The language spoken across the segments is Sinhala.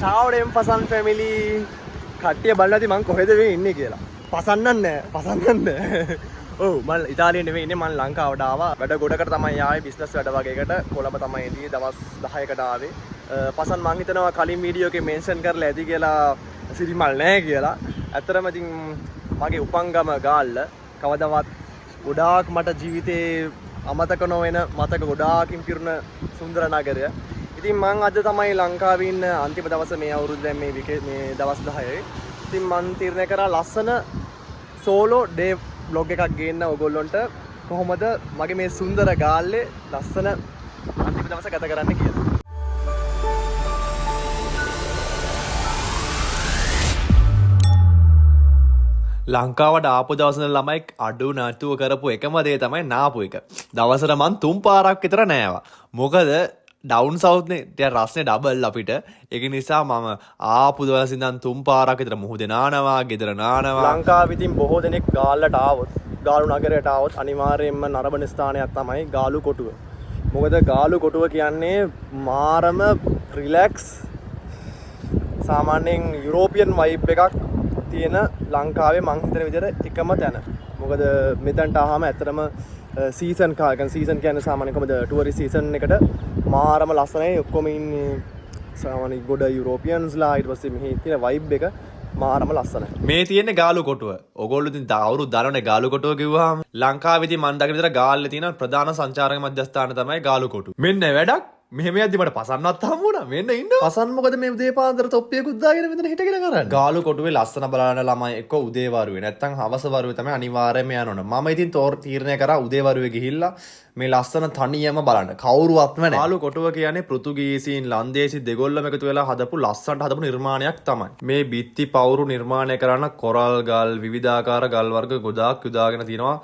චාවඩෙන් පසන් ෆැමිලි කට්ටිය බලලා ඇති මං කොහෙද මේ ඉන්නේ කියලා. පසන්නන්නේ නැහැ. ඔව් මම ඉතාලියේ නෙවෙයි ඉන්නේ මම ලංකාවට ආවා. වැඩ ගොඩකට තමයි ආවේ බිස්නස් වැඩ වගේකට. කොළඹ තමයි ඉඳී දවස් 10කට ආවේ. පසන් මං හිතනවා කලින් වීඩියෝ එකේ මෙන්ෂන් කරලා ඇති කියලා සිරිමල් නැහැ කියලා. ඇත්තටම ඉතින් මගේ උපංගම ගාල්ල කවදාවත් ගොඩාක් මට ජීවිතේ අමතක නොවන මතක ගොඩාකින් පිරුණ සුන්දර නගරය. ඉතින් මං අද තමයි ලංකාවේ ඉන්න අන්තිම දවස මේ අවුරුද්ද දැන් මේ දවස් 10යි. ඉතින් මං තීරණය කරා ලස්සන සෝලෝ ඩේ බ්ලොග් එකක් ගේන්න ඔයගොල්ලන්ට කොහොමද මගේ මේ සුන්දර ගාල්ලේ ලස්සන අන්තිම දවස ගත කරන්න කියලා. ලංකාවට ආපු දවසන ළමයි අඩු නැතුව කරපු එකම දේ තමයි නාපු එක. දවසට මං 3 පාරක් විතර නෑවා. මොකද ඩවුන් සවුත්නේ ටික රස්නේ ඩබල් අපිට. ඒක නිසා මම ආපු දවස් ඉඳන් 3 පාරක් විතර මුහුදේ නානවා, ගෙදර නානවා. ලංකාවේ ඉතින් බොහෝ දෙනෙක් ගාල්ලට ආවොත්, ගාලු නගරයට ආවොත් අනිවාර්යයෙන්ම නරඹන ස්ථානයක් තමයි ගාලු කොටුව. මොකද ගාලු කොටුව කියන්නේ මාරම රිලැක්ස් සාමාන්‍යයෙන් යුරෝපියන් වයිබ් එකක් තියෙන ලංකාවේ මං හිතන විදිහට එකම තැන. මොකද මෙතනට ආවම ඇත්තටම සීසන් සීසන් කියන්නේ සාමාන්‍යයෙන් කොහමද ටුවරිස්ට් සීසන් එකට මාරම ලස්සනයි. ඔක්කොම ඉන්නේ සාමාන්‍ය ගොඩ යුරෝපියන්ස්ලා. ඊට පස්සේ මෙහි තියෙන වයිබ් එක මාරම ලස්සනයි. මේ තියෙන්නේ ගාලු කොටුව. ඔයගොල්ලෝ ඉතින් අවුරුදු දරන්නේ ගාලු කොටුව කිව්වහම ලංකාවේ ඉතින් මන් දකින විතර ගාල්ලේ තියෙන ප්‍රධාන සංචාරක මධ්‍යස්ථාන තමයි ගාලු කොටුව. මෙන්න වැඩක්. මෙහෙම යද්දි මට පසන්නවත් හම්බ වුණා. මෙන්න ඉන්නවා. පසන් මොකද මේ උදේ පාන්දර තොප්පියකුත් දාගෙන මෙතන හිටගෙන කරන්නේ. ගාලු කොටුවේ ලස්සන බලන ළමයි එක්ක උදේ වරුවේ නැත්තම් හවස වරුවේ තමයි අනිවාර්යයෙන්ම යන්න ඕන. මම ඉතින් තීරණය කරා උදේ වරුවේ ගිහිල්ලා මේ ලස්සන තනියම බලන්න. කවුරුවත්ම නැහැ. ගාලු කොටුව කියන්නේ පෘතුගීසීන් ලන්දේසි දෙගොල්ලම එකතු වෙලා හදපු ලස්සනට හදපු නිර්මාණයක් තමයි. මේ බිත්ති පවුරු නිර්මාණය කරන කොරල් ගල් විවිධාකාර ගල් වර්ග ගොඩාක් යොදාගෙන තියෙනවා.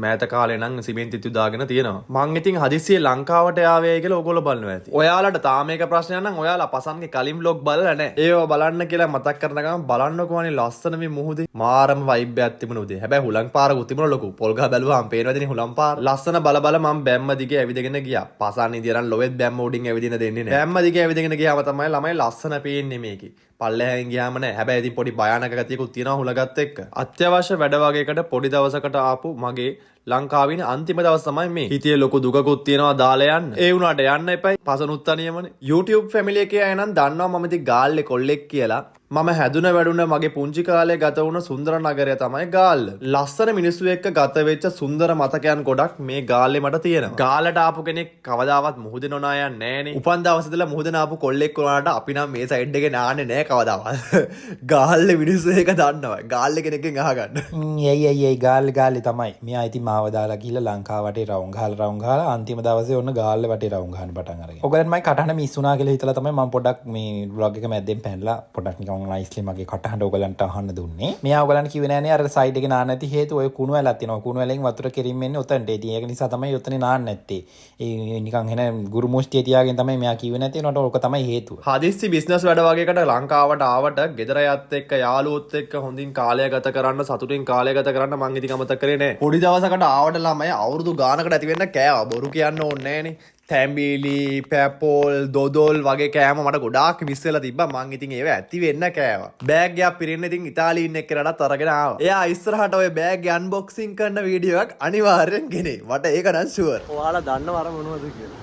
මෑත කාලේ නම් සිමෙන්තිත් යොදාගෙන තියෙනවා. මං ඉතින් හදිස්සියේ ලංකාවට ආවේ කියලා ඕගොල්ලෝ බලනවා. ඔයාලට තාම මේක ප්‍රශ්නයක් නම් ඔයාලා පසන්ගේ කලින් vlog බලලා නැහැ. ඒව බලන්න කියලා මතක් කරන ගමන් බලන්නකෝ අනේ ලස්සන මේ මුහුදේ මාරම වයිබ් එකක් තිබුණ උදේ. හැබැයි හුලං පාරකුත් තිබුණ ලොකු. පොල් ගහ බැලුවාම පේනවද නේ හුලං පාර. ලස්සන බල මම බැම්ම දිගේ ඇවිදගෙන ගියා. පසන් ඉදිරියන් ලොවෙත් බැම්ම උඩින් ඇවිදින දෙන්නේ නැහැ. බැම්ම දිගේ ඇවිදගෙන ගියාම තමයි ළමයි ලස්සන පේන්නේ මේකේ. පල්ලෙහෙන් ගියාම නෑ. හැබැයි ඉතින් පොඩි භයානක ගතියකුත් තියෙනවා හුලගත් එක්ක. අත්‍යවශ්‍ය වැඩ වගේකට පොඩි දවසකට ආපු මගේ ලංකාවේ අන්තිම දවස් තමයි මේ. හිතේ ලොකු දුකකුත් තියෙනවා දාලා යන්න. ඒ වුණාට යන්න එපයි. පසනුත් තනියමනේ. YouTube family එකේ අය නම් දන්නවා මම ඉතින් ගාල්ලේ කොල්ලෙක් කියලා. මම හැදුන වැඩුණ මගේ පුංචි කාලේ ගත වුණ සුන්දර නගරය තමයි ගාල්ල. ලස්සන මිනිස්සු එක්ක ගත වෙච්ච සුන්දර මතකයන් ගොඩක් මේ ගාල්ලේ මට තියෙනවා. ගාල්ලට ආපු කෙනෙක් කවදාවත් මුහුදේ නොනා යන්නේ නෑනේ. උපන් දවසේ ඉඳලා මුහුදේ නාපු කොල්ලෙක් වුණාට අපි නම් මේ සයිඩ් එකේ නාන්නේ නෑ කවදාවත්. ගාල්ලේ මිනිස්සු එක දන්නවා. ගාල්ලේ කෙනෙක්ගෙන් අහගන්න. යයි ගාල්ලේ තමයි. මෙයා ඉතින් මාව දාලා ගිහලා ලංකාව වටේ රවුම් ගහලා අන්තිම දවසේ ඔන්න ගාල්ලේ වටේ රවුම් ගහන්න පටන් අරගෙන. ඔයගලන් මයි කටහඬ මිස් වුණා කියලා හිතලා තමයි මම පොඩ්ඩක් මේ vlog එක මැද්දෙන් පැනලා පොඩ්ඩක් නිකන් නයිස්ලි මගේ කටහඬ ඔයගලන්ට අහන්න දුන්නේ. මෙයා ඔයගලන්ට කිව්වේ නෑනේ අර සයිඩ් එකේ නාන්න නැති හේතුව ඔය කුණු වැලක් තියෙනවා. කුණු වැලෙන් වතුර කෙරින් එන්නේ උතන්ට. ඉතින් ඒක නිසා තමයි උතනේ නාන්න නැත්තේ. ඒ නිකන් එන ගුරු මුෂ්ටිය තියාගෙන තමයි මෙයා කිව්වේ නැති උනට ඕක තමයි හේතුව. හදිස්සි බිස්නස් වැඩ වගේකට ලංකාවට ආවට ගෙදර යත් එක්ක යාළුවොත් එක්ක හොඳින් කාලය ගත කරන්න සතුටින් කාලය ගත කරන්න මං ඉතින් අමතක කරේ නෑ. පොඩි දවසකට ආවට ළමයි අවුරුදු ගානකට ඇති වෙන්න කෑවා. බොරු කියන්න ඕනේ නෑනේ. තැම්බිලි, පැපෝල්, දොදොල් වගේ කෑම මට ගොඩාක් මිස් වෙලා තිබ්බා. මං ඉතින් ඒව ඇති වෙන්න කෑවා. බෑග් එකක් පිරෙන්න ඉතින් ඉතාලියේ ඉන්න එක්කනටත් අරගෙන ආවා. එයා ඉස්සරහට ඔය බෑග් එක අන්බොක්සින් කරන වීඩියෝ එකක් අනිවාර්යෙන් ගෙනේ. මට ඒක නම් ෂුවර්. ඔයාලා දන්නව අර මොනවද කියලා.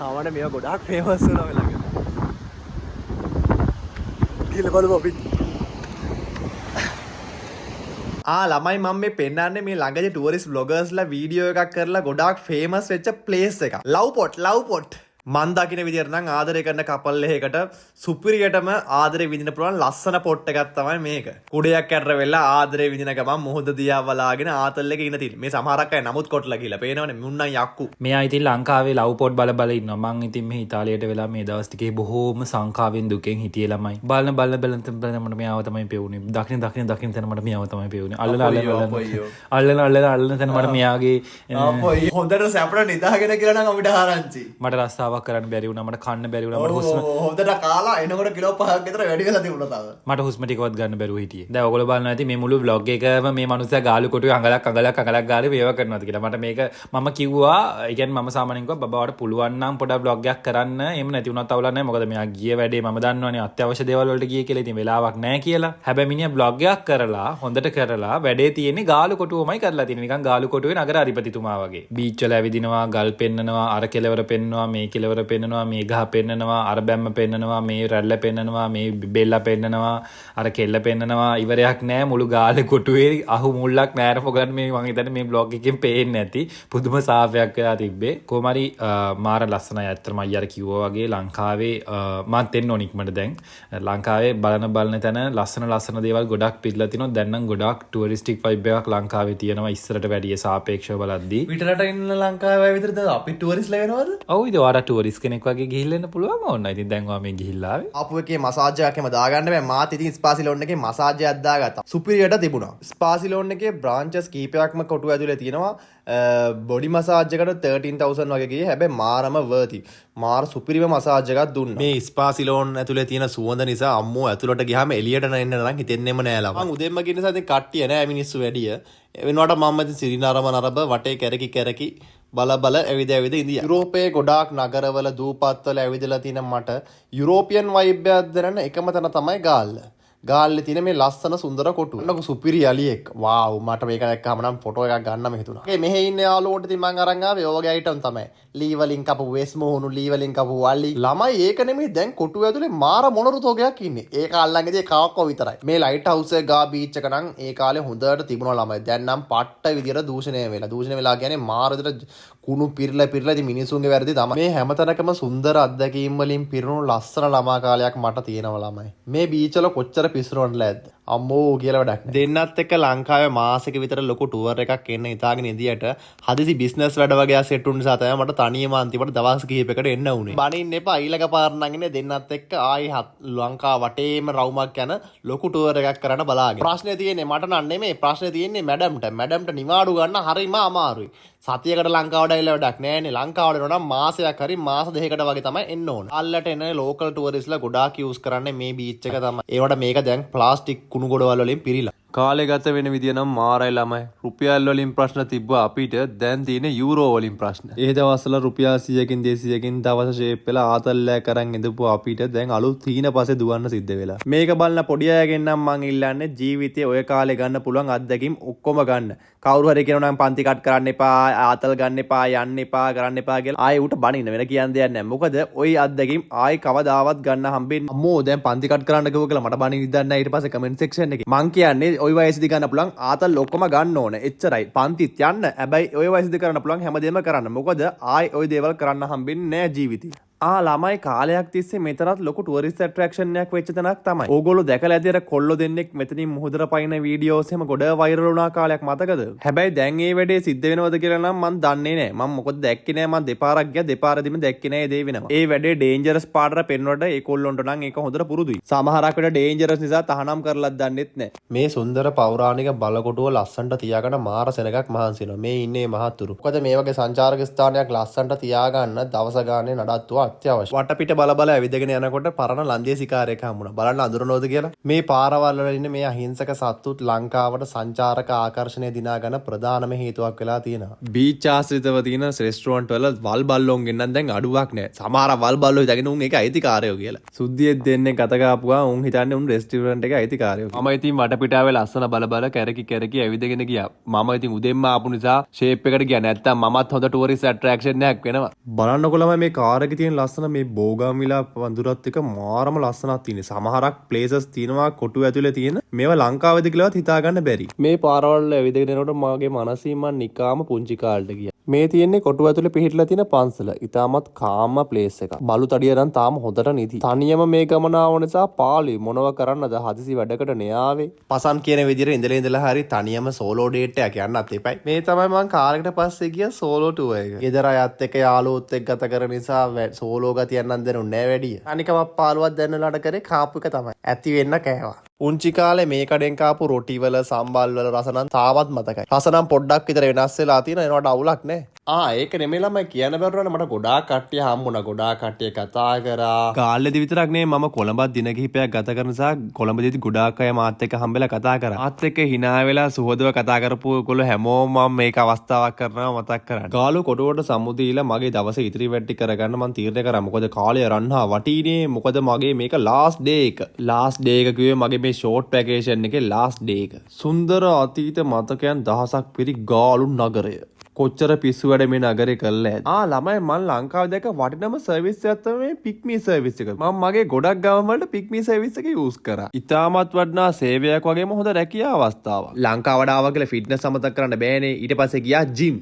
සාමාන්‍ය මේවා ගොඩාක් ෆේමස් වෙනවා වෙලාගෙන. කියලා බලමු අපි. ළමයි මම මේ පෙන්නන්නේ මේ ළඟදී ටුවරිස්ට් බ්ලොගර්ස්ලා වීඩියෝ එකක් කරලා ගොඩාක් ෆේමස් වෙච්ච ප්ලේස් එකක්. ලව් පොට්. මන් දකින විදිහට නම් ආදරය කරන කපල් එකකට සුපිරියටම ආදරේ විඳින පුළුවන් ලස්සන පොට් එකක් තමයි මේක. කුඩයක් ඇර වෙලා ආදරේ විඳින ගමන් මොහොත දිහා බලාගෙන ආතල් එකේ ඉන්න තියෙන. මේ සමහරක් අය නමුත් කොටලා කියලා පේනවනේ මුන්නම් යක්කු. මෙයා ඉතින් ලංකාවේ ලව් පොට් බල ඉන්නවා. මං ඉතින් මේ ඉතාලියට වෙලා මේ දවස් ටිකේ බොහෝම සංකාවෙන් දුකෙන් හිටියේ ළමයි. බලන මට මෙයාව තමයි පෙවුනේ. දකින්න තැන මට මෙයාව තමයි පෙවුනේ. අල්ලන තැන මට මෙයාගේ හොඳට සැපට නිදාගෙන කියලා නම් අපිට ආරංචි. මට රස්සාව කතාවක් කරන්න බැරි වුණා මට කන්න බැරි වුණා මට හුස්ම හොඳට කාලා එනකොට කිලෝ 5ක් විතර වැඩි වෙලා තිබුණා තාම. මට හුස්ම ටිකවත් ගන්න බැරුව හිටියේ. දැන් ඔයගොල්ලෝ බලනවා ඇති මේ මුළු vlog එකම මේ මනුස්සයා ගාලු කොටුවේ අඟලක් ගානේ වේව කරනවාද කියලා. මට මේක මම කිව්වා ඒ කියන්නේ මම සාමාන්‍යයෙන් කිව්වා බබාවට පුළුවන් නම් පොඩක් vlog එකක් කරන්න. එහෙම නැති වුණත් අවුලක් නැහැ. මොකද මෙයා ගිය වැඩේ මම දන්නවනේ අත්‍යවශ්‍ය දේවල් වලට ගියේ කියලා. ඉතින් වෙලාවක් නැහැ කියලා. හැබැයි මිනිහා vlog එකක් කරලා හොඳට කරලා වැඩේ තියෙන්නේ ගාලු කොටුවමයි කරලා තියෙන්නේ. නිකන් ගාලු කොටුවේ නගර අධිපතිතුමා වගේ. බීච් වල ඇවිදිනවා, ගල් පෙන්නනවා, අර කෙලවර පෙන්නනවා, මේ කෙලවර පෙන්නනවා, මේ ගහ පෙන්නනවා, අර බැම්ම පෙන්නනවා, මේ රැල්ල පෙන්නනවා, මේ බෙල්ල පෙන්නනවා, අර කෙල්ල පෙන්නනවා. ඉවරයක් නැහැ මුළු ගාලේ කොටුවේ අහු මුල්ලක් නෑර මොකද මේ මං හිතන්නේ මේ vlog එකෙන් පේන්නේ නැති පුදුම සාපයක් වෙලා තිබ්බේ. කොහොම හරි මාර ලස්සනයි ඇත්තටම අයියාර කිව්වා වගේ ලංකාවේ මම දෙන්න ඕන ඉක්මනට දැන් ලංකාවේ බලන තැන ලස්සන දේවල් ගොඩක් පිටලා තිනවා. දැන් නම් ගොඩක් ටුවරිස්ටික් වයිබ් එකක් ලංකාවේ තියෙනවා ඉස්සරට වැඩිය සාපේක්ෂව බලද්දී. පිටරට ඉන්න ලංකාවේ විතරද අපි ටුවරිස්ට්ලා වෙනවද? ඔව් ඉතින් ඔයාලා ටුවරිස්ට් කෙනෙක් වගේ ගිහිල්ලා එන්න පුළුවන් ඕන. ඉතින් දැන් ඔයා මේ ගිහිල්ලා ආවේ. ආපු එකේ මසාජ් එකක් එම දාගන්න බෑ. මාත් ඉතින් ස්පා සිලෝන් එකේ මසාජ් එකක් දාගත්තා. සුපිරියට තිබුණා. ස්පා සිලෝන් එකේ බ්‍රාන්චස් කීපයක්ම කොටුව ඇතුලේ තියෙනවා. බොඩි මසාජ් එකට 13000 වගේ ගියේ. හැබැයි මාරම වර්ති. මාර සුපිරිම මසාජ් එකක් දුන්නා. මේ ස්පා සිලෝන් ඇතුලේ තියෙන සුවඳ නිසා අම්මෝ ඇතුලට ගියාම එළියට එන්න නම් හිතෙන්නෙම නෑ ළම. මං උදෙන්ම ගින්න නිසා ඉතින් කට්ටිය නෑ මිනිස්සු වැඩිය. වෙනවට මම ඉතින් සිරිනාරම නරඹ වටේ කැරකි බල ඇවිද ඉන්දියා. යුරෝපයේ ගොඩාක් නගරවල දූපත්වල ඇවිදලා තියෙන මට යුරෝපියන් වයිබ් එකක් දැනෙන එකම තැන තමයි ගාල්ල. ගාල්ලේ තියෙන මේ ලස්සන සුන්දර කොටුව. අන්නකො සුපිරි අලියෙක්. වාව් මට මේක දැක්කම නම් ෆොටෝ එකක් ගන්නම හිතුණා. ඒ මෙහෙ ඉන්න යාළුවෝට ඉතින් මං අරන් ආවේ ඔය වගේ අයිටම් තමයි. ලී වලින් කපපු වෙස් මොහුණු, ලී වලින් කපපු වලි. ළමයි ඒක නෙමෙයි දැන් කොටුව ඇතුලේ මාර මොනරු තෝගයක් ඉන්නේ. ඒක අල්ලංගේදී කවක්කෝ විතරයි. මේ ලයිට් හවුස් එක ගා බීච් එක නම් ඒ කාලේ හොඳට තිබුණා ළමයි. දැන් නම් පට්ට විදියට දූෂණය වෙලා. දූෂණය වෙලා කියන්නේ මාර විදියට කුණු පිරලා ඉතින් මිනිසුන්ගේ වැරදි තමයි. මේ හැමතැනකම සුන්දර අත්දැකීම් වලින් පිරුණු ලස්සන ළමා කාලයක් මට තියෙනවා ළමයි. මේ බීච් වල කොච්චර පිස්සරවන්නලා ඇද්ද? අම්මෝ කියලා වැඩක් නෑ. දෙන්නත් එක්ක ලංකාවේ මාසෙක විතර ලොකු ටුවර් එකක් එන්න හිතාගෙන ඉඳියට හදිසි බිස්නස් වැඩ වගේ සෙට් වුණ නිසා තමයි මට තනියම අන්තිමට දවස් කිහිපයකට එන්න උනේ. බනින්න එපා ඊළඟ පාර නම් ඉන්නේ දෙන්නත් එක්ක ආයි ලංකාව වටේම රවුමක් යන ලොකු ටුවර් එකක් කරන්න බලාගෙන. ප්‍රශ්නේ තියෙන්නේ මට නන් නෙමෙයි ප්‍රශ්නේ තියෙන්නේ මැඩම්ට නිවාඩු ගන්න හරිම අමාරුයි. සතියකට ලංකාවට ඇවිල්ලා වැඩක් නෑනේ. ලංකාවට එනවා නම් මාසයක් හරි මාස දෙකකට වගේ තමයි එන්න ඕන. අල්ලට එන ලෝකල් ටුවරිස්ට්ලා ගොඩාක් යූස් කරන්නේ මේ බීච් එක තමයි. ඒවට මේක දැන් ප්ලාස්ටික් කුණු ගොඩවල් වලින් පිරීලා. කාලේ ගත වෙන විදිය නම් මාරයි ළමයි. රුපියල් වලින් ප්‍රශ්න තිබ්බා අපිට දැන් තියෙන යූරෝ වලින් ප්‍රශ්න. ඒ දවස්වල රුපියල් 100කින් 200කින් දවස ෂේප් වෙලා ආතල්ලයක් අරන් ඉඳපු අපිට දැන් අලුත් හීන පස්සේ දුවන්න සිද්ධ වෙලා. මේක බලන පොඩි අයගෙන් නම් මං ඉල්ලන්නේ ජීවිතේ ඔය කාලේ ගන්න පුළුවන් අත්දැකීම් ඔක්කොම ගන්න. කවුරු හරි කියනවා නම් පන්ති කට් කරන්න එපා, ආතල් ගන්න එපා, යන්න එපා, කරන්න එපා කියලා ආයෙ උට බනින්න වෙන කියන්න දෙයක් නැහැ. මොකද ওই අත්දැකීම් ආයෙ කවදාවත් ගන්න හම්බෙන්නේ. අම්මෝ දැන් පන්ති කට් කරන්න කිව්ව කියලා මට බනින්න ඉදන්නේ නැහැ. ඊට පස්සේ කමෙන්ට් සෙක්ෂන් එකේ මං කියන්නේ ඔය වයසේදී ගන්න පුළුවන් ආතල් ඔක්කොම ගන්න ඕන. එච්චරයි. පන්තිත් යන්න. හැබැයි ඔය වයසේදී කරන්න පුළුවන් හැමදේම කරන්න. මොකද ආයෙ ওই දේවල් කරන්න හම්බෙන්නේ නැහැ ජීවිතේ. ළමයි කාලයක් තිස්සේ මෙතරත් ලොකු ටුවරිස්ට් ඇට්‍රැක්ෂන් එකක් වෙච්ච තැනක් තමයි. ඕගොල්ලෝ දැකලා ඇති අර කොල්ලෝ දෙන්නෙක් මෙතනින් මුහුදට පයින්න වීඩියෝස් එහෙම ගොඩ වෛරල් වුණා කාලයක් මතකද? හැබැයි දැන් මේ වැඩේ සිද්ධ වෙනවද කියලා නම් මම දන්නේ නැහැ. මම මොකද දැක්කේ නැහැ. මම දෙපාරක් ගියා දෙපාරෙදිම දැක්කේ නැහැ ඒ දේ වෙනවා. ඒ වැඩේ ඩේන්ජරස් පාඩර පෙන්වන්නට ඒ කොල්ලොන්ට නම් ඒක හොඳට පුරුදුයි. සමහරක් වෙලට ඩේන්ජරස් නිසා තහනම් කරලත් දන්නෙත් නැහැ. මේ සුන්දර පෞරාණික බලකොටුව ලස්සනට තියාගන්න මාර සෙනගක් මහන්සි වෙනවා. මේ ඉන්නේ මහතුරු. මොකද මේ වගේ සංචාරක ස්ථානයක් ලස්සනට තියාගන්න දවස ගානේ නඩත්තුව අත්‍යවශ්‍යයි. වටපිට බල ඇවිදගෙන යනකොට පරණ ලන්දිය සිකාරයෙක් හම්බුණා. බලන්න අඳුරනවද කියලා. මේ පාරවල් වල ඉන්න මේ අහිංසක සත්තුත් ලංකාවට සංචාරක ආකර්ෂණය දිනා ගන්න ප්‍රධානම හේතුවක් වෙලා තියෙනවා. බීච් ආශ්‍රිතව තියෙන රෙස්ටුරන්ට් වල වල් බල්ලෝන් ගෙන්නන් දැන් අඩුවක් නැහැ. සමහර වල් බල්ලෝ හිතගෙන උන් ඒක අයිතිකාරයෝ කියලා. සුද්ධියෙත් දෙන්නේ කත ගාපුවා උන් හිතන්නේ උන් රෙස්ටුරන්ට් එකේ අයිතිකාරයෝ. මම ඉතින් වටපිටාවේ ලස්සන බල කැරකි ඇවිදගෙන ගියා. මම ඉතින් උදෙන්ම ආපු නිසා ෂේප් එකට ගියා. නැත්තම් මමත් හොඳ ටුවරිස්ට් ඇට්‍රැක්ෂන් එකක් වෙනවා. බලන්නකො ළමයි මේ කාර් එකේ තියෙන ලස්සන මේ බෝගාමිලා වඳුරත් එක මාරම ලස්සනක් තියෙන. සමහරක් ප්ලේසස් තියෙනවා කොටු ඇතුලේ තියෙන. මේවා ලංකාවේද කියලාවත් හිතා ගන්න බැරි. මේ පාරවල් ඇවිදගෙන යනකොට මගේ මනසින් මම නිකාම පුංචි කාලේට ගියා. මේ තියෙන්නේ කොටු ඇතුලේ පිහිටලා තියෙන පන්සල. ඊටමත් කාම ප්ලේස් එකක්. බලු තඩිය නම් තාම හොඳට නිදි. තනියම මේ ගමන ආව නිසා පාළුයි මොනව කරන්නද හදිසි වැඩකට නෙආවේ. පසන් කියන විදිහට ඉඳලා හරි තනියම සෝලෝ ඩේට් එකක් යන්නත් එපයි. මේ තමයි මම කාර් එකට පස්සේ ගිය සෝලෝ ටුවර් එක. ගෙදර අයත් එක්ක යාළුවොත් එක්ක ගත කරන නිසා සෝලෝ ගතියක් නම් දැනුන්නේ නැහැ වැඩි. අනිකම පාළුවක් දැන්නලාට කරේ කාපු එක තමයි. ඇති වෙන්න කෑවා. පුංචි කාලේ මේ කඩෙන් කාපු රොටි වල සම්බල් වල රස නම් තාමත් මතකයි. රස නම් පොඩ්ඩක් විතර වෙනස් වෙලා තියෙනවා. ඒනවට අවුලක් නැහැ. ඒක නෙමෙයි ළමයි කියන්න බැරුණා මට ගොඩාක් කට්ටිය හම්බුණා. ගොඩාක් කට්ටිය කතා කරා. ගාල්ලේදී විතරක් නෙමෙයි මම කොළඹත් දින කිහිපයක් ගත කරන නිසා කොළඹදී ගොඩාක් අය මාත් එක්ක හම්බෙලා කතා කරා. මාත් එක්ක hina වෙලා සුහදව කතා කරපු ඒගොල්ලෝ හැමෝම මම මේක අවස්ථාවක් කරනවා මතක් කරන්න. ගාලු කොටුවට සම්මුතියලා මගේ දවසේ ඉතිරි වැඩි කරගන්න මම තීරණය කරා. මොකද කාලය රන්හා වටීනේ. මොකද මගේ මේක ලාස්ට් ඩේ එක. ලාස්ට් ඩේ එක කිව්වේ මගේ මේ ෂෝට් වැකේෂන් එකේ ලාස්ට් ඩේ එක. සුන්දර අතීත මතකයන් දහසක් පිරි ගාලු නගරය. කොච්චර පිස්සු වැඩ මේ නගරේ කළා ඇද? ළමයි මම ලංකාවේ දැක වටිනම සර්විස් එකක් තමයි පික්මී සර්විස් එක. මම මගේ ගොඩක් ගම වලට පික්මී සර්විස් එක යූස් කරා. ඉතාමත් වටිනා සේවයක් වගේම හොඳ රැකියාව අවස්ථාවක්. ලංකාවට ආවා කියලා ෆිට්නස් අමතක කරන්න බෑනේ. ඊට පස්සේ ගියා ජිම්.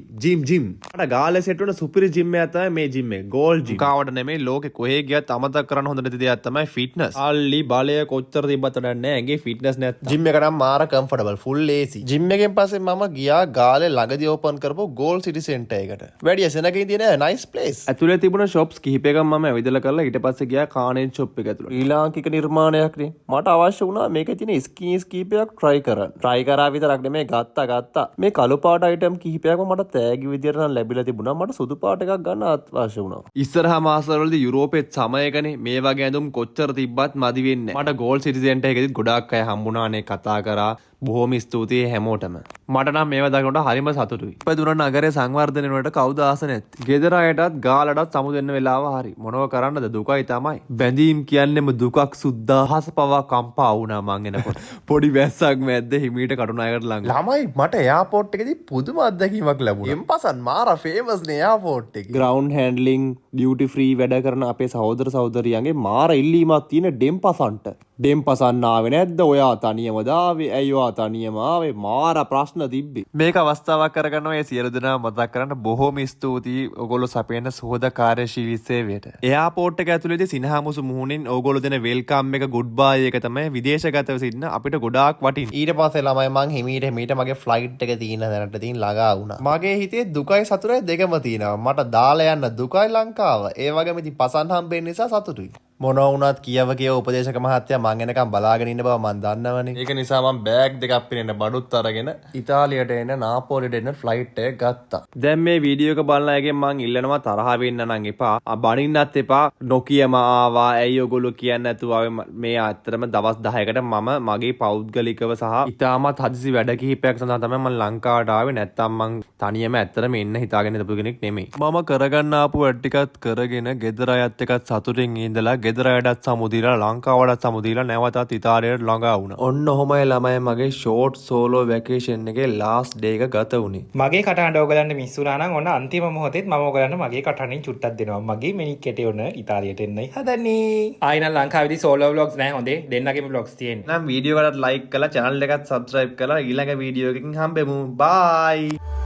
මට ගාලේ සෙට් වුණ සුපිරි ජිම් එකක් තමයි මේ ජිම් එක. Gold gym. ලංකාවට නෙමෙයි ලෝකේ කොහේ ගියත් අමතක කරන්න හොඳ නැති දෙයක් තමයි ෆිට්නස්. අල්ලි බලය කොච්චර තිබ්බත් වැඩක් නැහැ. ඇඟේ ෆිට්නස් නැත්නම්. ජිම් එක නම් මාර කම්ෆර්ටබල්. Full AC. ජිම් එකෙන් පස්සේ මම ගියා ගාලේ ළඟදී ඕපන් කරපු ගෝල්ඩ් සිටි සෙන්ටර් එකට. වැඩි සෙනගින් තියෙන නයිස් ප්ලේස්. ඇතුලේ තිබුණ shops කිහිපයක මම ඇවිදලා කරලා ඊට පස්සේ ගියා කානෙන් shop එක ඇතුළට. ශ්‍රී ලාංකික නිර්මාණයක් නේ. මට අවශ්‍ය වුණා මේකේ තියෙන ස්කීන්ස් කිහිපයක් try කරන්න. try කරා විතරක් නෙමෙයි ගත්තා. මේ කළු පාට item කිහිපයක්ම මට තෑගි විදියට නම් ලැබිලා තිබුණා. මට සුදු පාට එකක් ගන්න අවශ්‍ය වුණා. ඉස්සරහා මාසවලදී යුරෝපෙත් සමයකනේ මේ වගේ ඇඳුම් කොච්චර තිබ්බත් මදි වෙන්නේ නැහැ. මට Gold City Center එකේදීත් ගොඩාක් අය හම්බුණානේ කතා කරා. බොහොම ස්තුතියි හැමෝටම. මට නම් මේවා දකිනකොට හරිම සතුටුයි. ඉපදුන නගරේ සංවර්ධනය වලට කවුද ආස නැත්තේ? ගෙදර අයටත් ගාලටත් සමු දෙන්න වෙලාව හරි. මොනව කරන්නද දුකයි තමයි. බැඳීම් කියන්නේම දුකක් සුද්දා හස පවා කම්පා වුණා මං එනකොට. පොඩි වැස්සක් මැද්ද හිමීට කටුනායකට ළඟ. ළමයි මට එයාපෝට් එකේදී පුදුම අත්දැකීමක් ලැබුණා. එම්පසන් මාර ෆේමස් නේ එයාපෝට් එකේ. ග්‍රවුන්ඩ් හැන්ඩ්ලින් ඩියුටි ෆ්‍රී වැඩ කරන අපේ සහෝදර සහෝදරියන්ගේ මාර ඉල්ලීමක් තියෙන ඩෙම්පසන්ට. ඩෙම්පසන් ආවේ නැද්ද? ඔයා තනියමද ආවේ? ඇයි ඔයා තනියම ආවේ? මාර ප්‍රශ්න තිබ්බේ. මේක අවස්ථාවක් කරගන්න ඔය සියලු දෙනා මතක් කරන්න බොහොම ස්තුතියි. ඔයගොල්ලෝ සපයන සුහදකාර්යශීලී සේවයට. එයාපෝට් එක ඇතුළේදී සිනහමුසු මුහුණින් ඔයගොල්ලෝ දෙන වෙල්කම් එක ගුඩ් බයි එක තමයි විදේශගතව සිටින අපිට ගොඩාක් වටින්නේ. ඊට පස්සේ ළමයි මං හිමීට මගේ ෆ්ලයිට් එක තියෙන දැනට තියෙන ළඟා වුණා. මගේ හිතේ දුකයි සතුටයි දෙකම තියෙනවා. මට දාලා යන්න දුකයි ලංකාව. ඒ වගේම ඉතින් පසන් හම්බෙන්න නිසා සතුටුයි. මොනවා වුණත් කියව උපදේශක මහත්තයා මං එනකම් බලාගෙන ඉන්න බව මං දන්නවනේ. ඒක නිසා මං බෑග් දෙකක් පිරෙන්න බඩුත් අරගෙන ඉතාලියට එන නාපෝලියට එන ෆ්ලයිට් එක ගත්තා. දැන් මේ වීඩියෝ එක බලන අයගෙන් මං ඉල්ලනවා තරහ වෙන්න නම් එපා. බනින්නත් එපා. නොකියම ආවා. ඇයි ඔයගොල්ලෝ කියන්නේ නැතුව ආවේ? මේ ඇත්තටම දවස් 10කට මම මගේ පෞද්ගලිකව සහ ඉතාමත් හදිසි වැඩ කිහිපයක් සඳහා තමයි මං ලංකාවට ආවේ. නැත්තම් මං තනියම ඇත්තටම එන්න හිතාගෙන ඉඳපු කෙනෙක් නෙමෙයි. මම කරගන්න ආපු වැඩ ටිකත් කරගෙන ගෙදර අයත් එක්කත් සතුටින් ඉඳලා ගෙදරයටත් සමුදීලා ලංකාවටත් සමුදීලා නැවතත් ඉතාලියට ළඟා වුණා. ඔන්න ඔහොමයි ළමයි මගේ ෂෝට් සෝලෝ වැකේෂන් එකේ ලාස්ට් ඩේ එක ගත වුණේ. මගේ කටහඬ ඔයගලන්ට මිස් වුණා නම් ඔන්න අන්තිම මොහොතේත් මම ඔයගලන්ට මගේ කටහඬින් චුට්ටක් දෙනවා. මගේ මිනික් කැටේ ඔන්න ඉතාලියට එන්නයි හදන්නේ. ආයෙ නම් ලංකාවේදී සෝලෝ ව්ලොග්ස් නැහැ හොඳේ. දෙන්නගේම ව්ලොග්ස් තියෙන්නේ. නම් වීඩියෝ එකට ලයික් කරලා channel එකත් subscribe කරලා ඊළඟ වීඩියෝ එකකින් හම්බෙමු. bye.